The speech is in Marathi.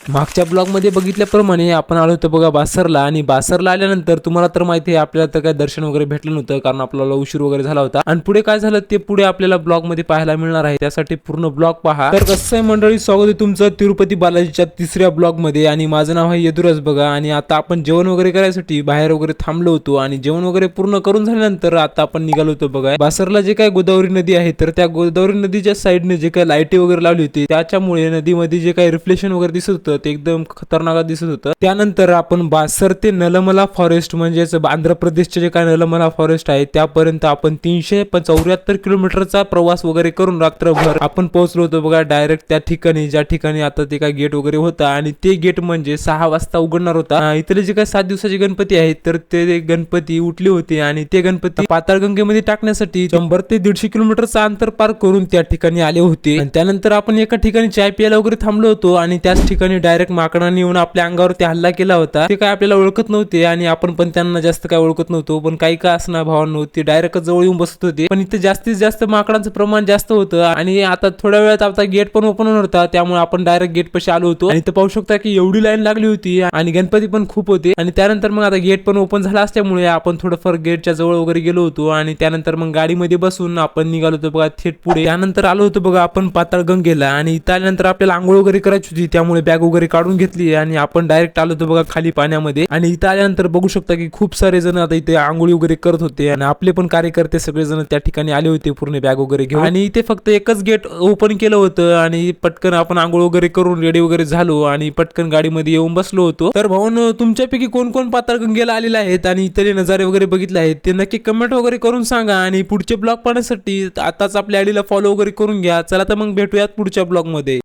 मागच्या ब्लॉग मध्ये बघितल्याप्रमाणे आपण आलो होतो बघा बासरला, आणि बासरला आल्यानंतर तुम्हाला तर माहिती आहे आपल्याला तर काय दर्शन वगैरे भेटलं नव्हतं, कारण आपल्याला उशीर वगैरे झाला होता. आणि पुढे काय झालं ते पुढे आपल्याला ब्लॉग मध्ये पाहायला मिळणार आहे, त्यासाठी पूर्ण ब्लॉग पहा. तर कसं आहे मंडळी, स्वागत आहे तुमचं तिरुपती बालाजीच्या तिसऱ्या ब्लॉग मध्ये. आणि माझं नाव आहे यदुराज बघा. आणि आता आपण जेवण वगैरे करायसाठी बाहेर वगैरे थांबलो होतो, आणि जेवण वगैरे पूर्ण करून झाल्यानंतर आता आपण निघालो होतो बघा. बासरला जे काय गोदावरी नदी आहे, तर त्या गोदावरी नदीच्या साईडने जे काही लाईटी वगैरे लावली होती, त्याच्यामुळे नदीमध्ये जे काही रिफ्लेक्शन वगैरे दिसत होतं ते एकदम खतरनाक दिसत होतं. त्यानंतर आपण बासर ते नलमला फॉरेस्ट म्हणजेच आंध्र प्रदेशचे जे काय नलमला फॉरेस्ट आहे त्यापर्यंत आपण 374 किलोमीटरचा प्रवास वगैरे करून रात्रभर आपण पोहोचलो होतो बघा डायरेक्ट त्या ठिकाणी, ज्या ठिकाणी आता ते काय गेट वगैरे होता. आणि ते गेट म्हणजे 6 वाजता उघडणार होता. इथले जे काय 7 दिवसाचे गणपती आहेत तर ते गणपती उठले होते, आणि ते गणपती पाताळगंगेमध्ये टाकण्यासाठी 100 ते 150 किलोमीटरचा अंतर पार करून त्या ठिकाणी आले होते. आणि त्यानंतर आपण एका ठिकाणी चाय प्यायला वगैरे थांबलो होतो, आणि त्याच ठिकाणी डायरेक्ट माकडाने येऊन आपल्या अंगावरती हल्ला केला होता. ते काय आपल्याला ओळखत नव्हते, आणि आपण पण त्यांना जास्त काय ओळखत नव्हतो, पण काही का असणार भावांनो ते डायरेक्ट जवळ येऊन बसत होते. पण इथे जास्तीत जास्त माकडांचं प्रमाण जास्त होतं. आणि आता थोड्या वेळात आता गेट पण ओपन होणार होता, त्यामुळे आपण डायरेक्ट गेट पाशी आलो होतो. आणि इथे पाहू शकता की एवढी लाईन लागली होती, आणि गणपती पण खूप होते. आणि त्यानंतर मग आता गेट पण ओपन झाला असल्यामुळे आपण थोडंफार गेटच्या जवळ वगैरे गेलो होतो, आणि त्यानंतर मग गाडीमध्ये बसून आपण निघालो होतो बघा थेट पुढे. त्यानंतर आलो होतो बघा आपण पाताळगंगेला, आणि इथं आल्यानंतर आपल्याला आंघोळ वगैरे करायची होती, त्यामुळे बॅग वगैरे काढून घेतली आणि आपण डायरेक्ट आलो होतो बघा खाली पाण्यामध्ये. आणि इथं आल्यानंतर बघू शकता की खूप सारे जण आता इथे आंघोळी वगैरे करत होते, आणि आपले पण कार्यकर्ते सगळे जण त्या ठिकाणी आले होते पूर्ण बॅग वगैरे घेऊन. आणि इथे फक्त एकच गेट ओपन केलं होतं, आणि पटकन आपण आंघोळ वगैरे करून रेडी वगैरे झालो, आणि पटकन गाडीमध्ये येऊन बसलो होतो. तर भाऊन तुमच्यापैकी कोण कोण पाताळगंगेला आलेले आहेत आणि इथले नजारे वगैरे बघितले आहेत ते नक्की कमेंट वगैरे करून सांगा. आणि पुढचे ब्लॉग पाहण्यासाठी आताच आपल्या आयडीला फॉलो वगैरे करून घ्या. चला तर मग भेटूयात पुढच्या ब्लॉग मध्ये.